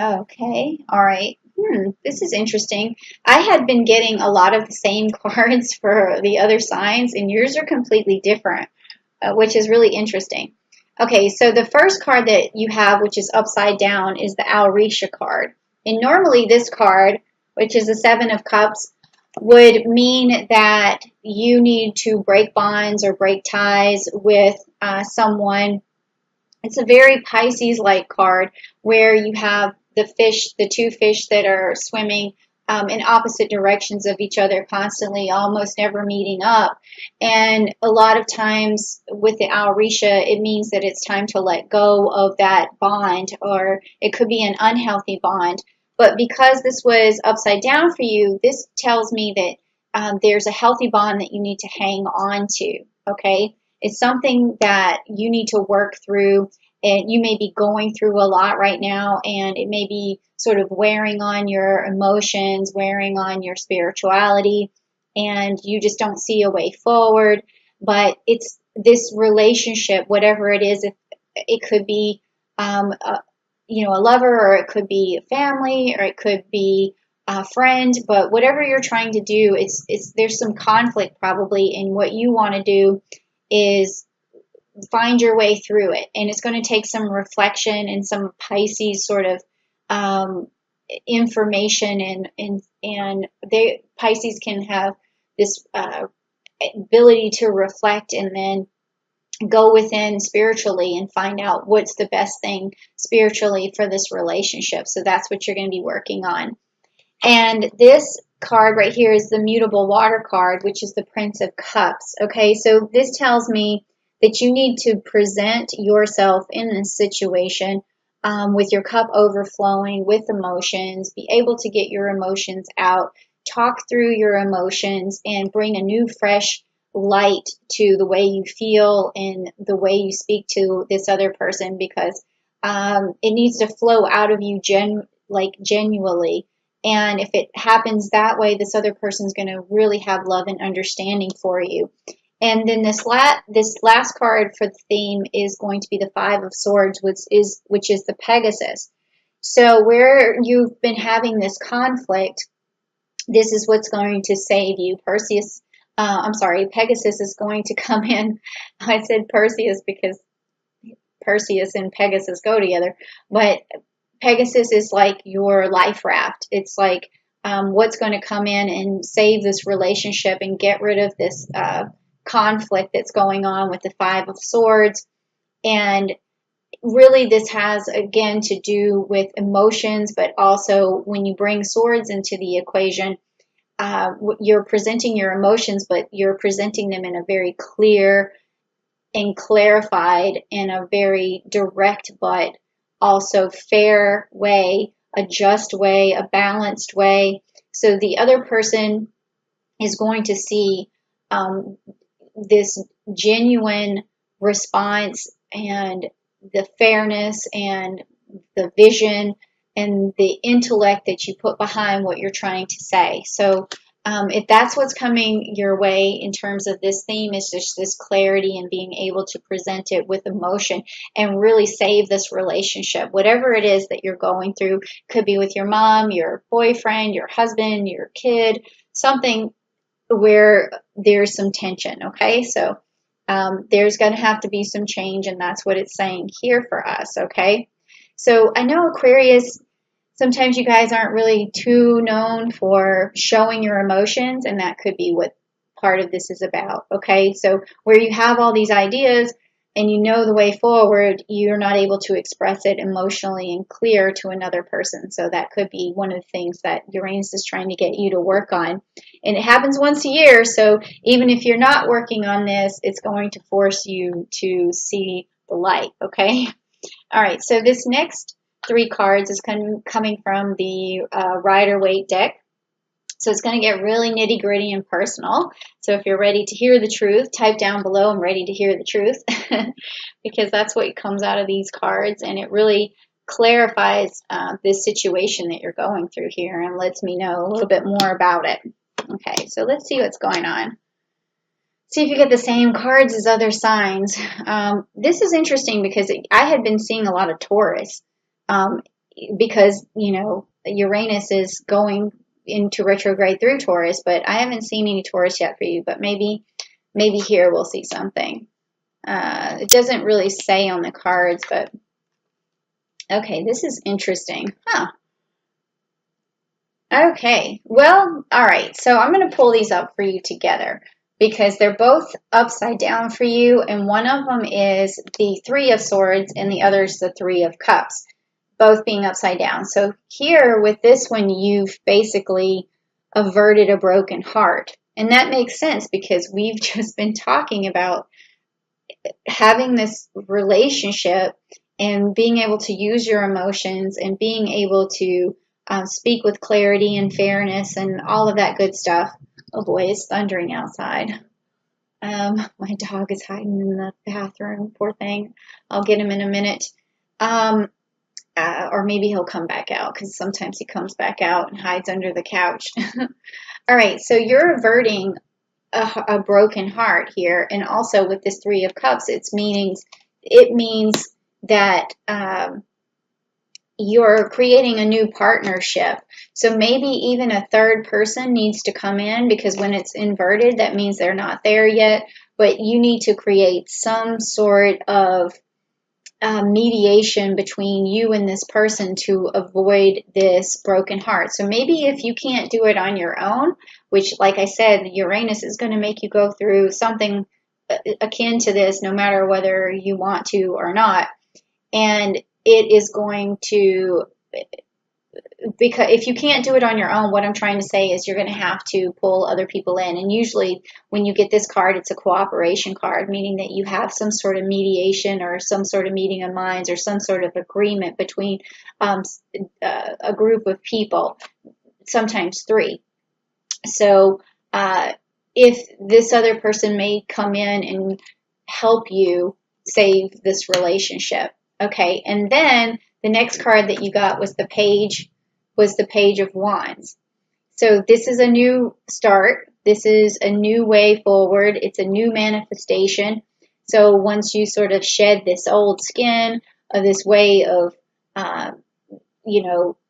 Okay, all right. This is interesting. I had been getting a lot of the same cards for the other signs, and yours are completely different, which is really interesting. Okay, so the first card that you have, which is upside down, is the Auretia card. And normally this card, which is the Seven of Cups, would mean that you need to break bonds or break ties with someone. It's a very Pisces-like card where you have the fish, the two fish that are swimming in opposite directions of each other constantly, almost never meeting up. And a lot of times with the Auretia, it means that it's time to let go of that bond, or it could be an unhealthy bond. But because this was upside down for you, this tells me that there's a healthy bond that you need to hang on to, okay? It's something that you need to work through, and you may be going through a lot right now, and it may be sort of wearing on your emotions, wearing on your spirituality, and you just don't see a way forward. But it's this relationship, whatever it is, if it could be a lover, or it could be a family, or it could be a friend, but whatever you're trying to do, it's there's some conflict probably in what you want to do is find your way through it. And it's going to take some reflection and some Pisces sort of um, information, and they Pisces can have this ability to reflect and then go within spiritually and find out what's the best thing spiritually for this relationship. So that's what you're going to be working on. And this card right here is the mutable water card, which is the Prince of Cups. Okay, so this tells me that you need to present yourself in this situation with your cup overflowing with emotions, be able to get your emotions out, talk through your emotions, and bring a new, fresh light to the way you feel and the way you speak to this other person, because it needs to flow out of you genuinely. And if it happens that way, this other person's going to really have love and understanding for you. And then this last card for the theme is going to be the Five of Swords, which is the Pegasus. So where you've been having this conflict, this is what's going to save you. Pegasus is going to come in. I said Perseus because Perseus and Pegasus go together, but Pegasus is like your life raft. It's like what's going to come in and save this relationship and get rid of this conflict that's going on with the Five of Swords. And really, this has, again, to do with emotions, but also when you bring swords into the equation, you're presenting your emotions, but you're presenting them in a very clear and clarified, in a very direct but also fair way, a just way, a balanced way. So the other person is going to see this genuine response and the fairness and the vision and the intellect that you put behind what you're trying to say. So if that's what's coming your way in terms of this theme, is just this clarity and being able to present it with emotion and really save this relationship. Whatever it is that you're going through, could be with your mom, your boyfriend, your husband, your kid, something where there's some tension, okay? So there's going to have to be some change, and that's what it's saying here for us, okay? So I know Aquarius, sometimes you guys aren't really too known for showing your emotions, and that could be what part of this is about, okay? So where you have all these ideas and you know the way forward, you're not able to express it emotionally and clear to another person. So that could be one of the things that Uranus is trying to get you to work on. And it happens once a year, so even if you're not working on this, it's going to force you to see the light, okay? All right, so this next three cards is coming from the Rider-Waite deck. So it's going to get really nitty-gritty and personal. So if you're ready to hear the truth, type down below, I'm ready to hear the truth, because that's what comes out of these cards, and it really clarifies this situation that you're going through here and lets me know a little bit more about it. Okay, so let's see what's going on. See if you get the same cards as other signs. This is interesting because I had been seeing a lot of Taurus. because, you know, Uranus is going into retrograde through Taurus, but I haven't seen any Taurus yet for you, but maybe here we'll see something. It doesn't really say on the cards, but okay, this is interesting. Huh. Okay, well, all right, so I'm going to pull these up for you together because they're both upside down for you, and one of them is the Three of Swords and the other is the Three of Cups, both being upside down. So here with this one, you've basically averted a broken heart. And that makes sense because we've just been talking about having this relationship and being able to use your emotions and being able to speak with clarity and fairness and all of that good stuff. Oh boy, it's thundering outside. My dog is hiding in the bathroom, poor thing. I'll get him in a minute. Or maybe he'll come back out because sometimes he comes back out and hides under the couch. All right, so you're averting a broken heart here, and also with this Three of Cups, it means that you're creating a new partnership. So maybe even a third person needs to come in, because when it's inverted, that means they're not there yet, but you need to create some sort of mediation between you and this person to avoid this broken heart. So maybe if you can't do it on your own, which, like I said, Uranus is going to make you go through something akin to this no matter whether you want to or not. And it is going to, because if you can't do it on your own, what I'm trying to say is you're going to have to pull other people in. And usually when you get this card, it's a cooperation card, meaning that you have some sort of mediation or some sort of meeting of minds or some sort of agreement between a group of people, sometimes three. So if this other person may come in and help you save this relationship. Okay, and then the next card that you got was the Page of Wands. So this is a new start. This is a new way forward. It's a new manifestation. So once you sort of shed this old skin, this way of,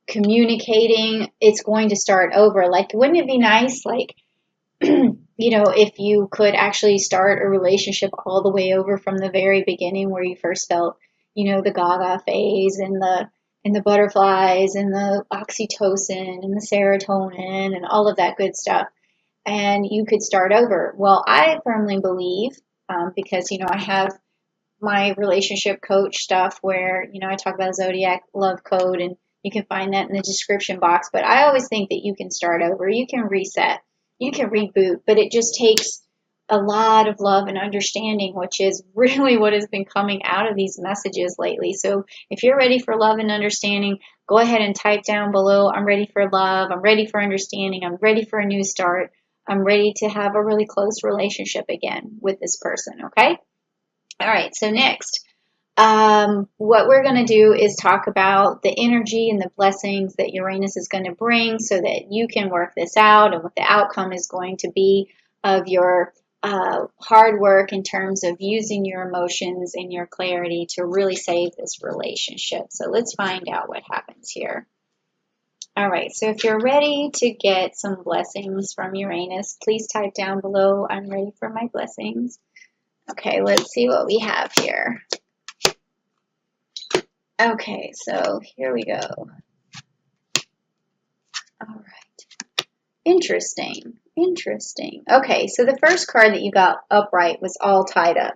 communicating, it's going to start over. Like, wouldn't it be nice, like, if you could actually start a relationship all the way over from the very beginning where you first felt, the gaga phase and the butterflies and the oxytocin and the serotonin and all of that good stuff. And you could start over. Well, I firmly believe, because, I have my relationship coach stuff where, I talk about Zodiac Love Code, and you can find that in the description box. But I always think that you can start over. You can reset. You can reboot. But it just takes a lot of love and understanding, which is really what has been coming out of these messages lately. So if you're ready for love and understanding, go ahead and type down below, I'm ready for love, I'm ready for understanding, I'm ready for a new start, I'm ready to have a really close relationship again with this person, okay? All right, so next, what we're going to do is talk about the energy and the blessings that Uranus is going to bring so that you can work this out and what the outcome is going to be of your hard work in terms of using your emotions and your clarity to really save this relationship. So let's find out what happens here. All right, so if you're ready to get some blessings from Uranus, please type down below, I'm ready for my blessings. Okay, let's see what we have here. Okay, so here we go. All right. Interesting. Okay, so the first card that you got upright was all tied up.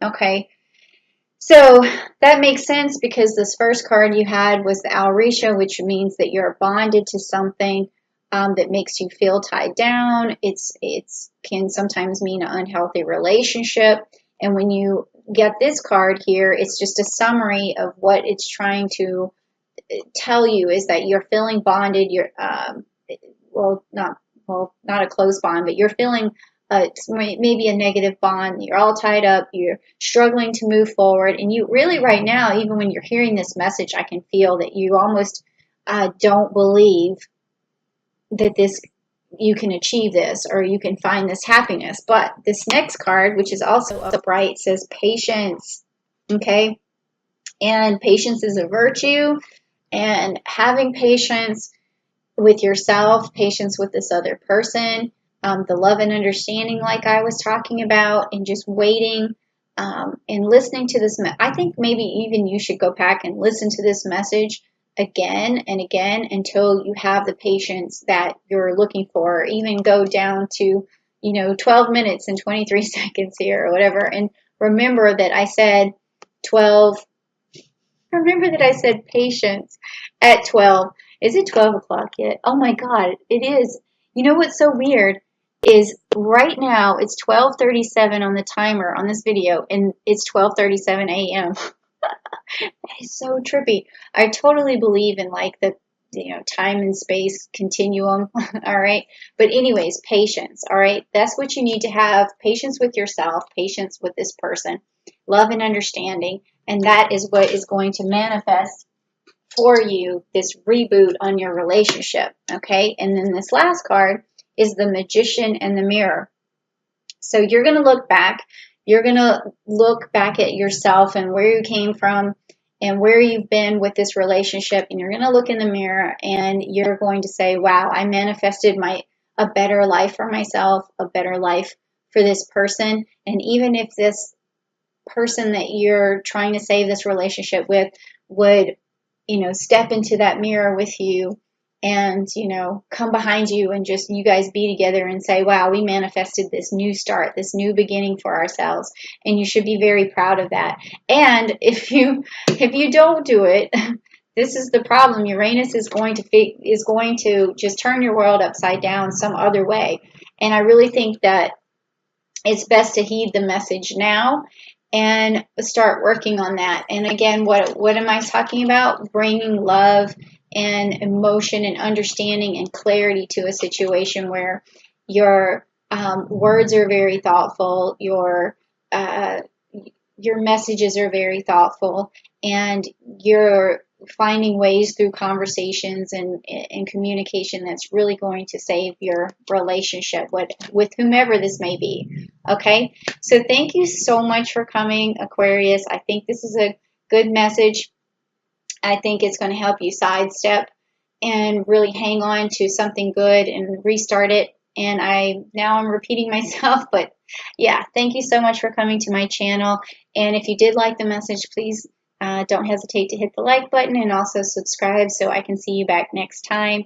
Okay, so that makes sense because this first card you had was the Alrisha, which means that you're bonded to something that makes you feel tied down. It can sometimes mean an unhealthy relationship. And when you get this card here, it's just a summary of what it's trying to tell you is that you're feeling bonded. You're not a close bond, but you're feeling maybe a negative bond. You're all tied up. You're struggling to move forward. And you really right now, even when you're hearing this message, I can feel that you almost don't believe that you can achieve this or you can find this happiness. But this next card, which is also upright, says patience. Okay? And patience is a virtue. and having patience with yourself, patience with this other person, the love and understanding, like I was talking about, and just waiting and listening to this. I think maybe even you should go back and listen to this message again and again until you have the patience that you're looking for. Even go down to, 12 minutes and 23 seconds here or whatever. And remember that I said 12. Remember that I said patience at 12. Is it 12 o'clock yet? Oh my God, it is. You know what's so weird is right now it's 12:37 on the timer on this video, and it's 12:37 a.m. That is so trippy. I totally believe in like the time and space continuum. All right. But anyways, patience. All right. That's what you need to have. Patience with yourself, patience with this person, love and understanding. And that is what is going to manifest for you this reboot on your relationship. Okay. And then this last card is the Magician and the Mirror. So you're going to look back. You're going to look back at yourself and where you came from and where you've been with this relationship. And you're going to look in the mirror and you're going to say, wow, I manifested a better life for myself, a better life for this person. And even if this person that you're trying to save this relationship with would, step into that mirror with you and, come behind you and just you guys be together and say, wow, we manifested this new start, this new beginning for ourselves. And you should be very proud of that. And if you don't do it, this is the problem. Uranus is going to just turn your world upside down some other way. And I really think that it's best to heed the message now and start working on that. And again, what am I talking about? Bringing love and emotion and understanding and clarity to a situation where your words are very thoughtful, your messages are very thoughtful, and you're finding ways through conversations and communication that's really going to save your relationship with whomever this may be. Okay, so thank you so much for coming, Aquarius. I think this is a good message. I think it's going to help you sidestep and really hang on to something good and restart it. And I'm repeating myself, but yeah, thank you so much for coming to my channel. And if you did like the message, please don't hesitate to hit the like button and also subscribe so I can see you back next time.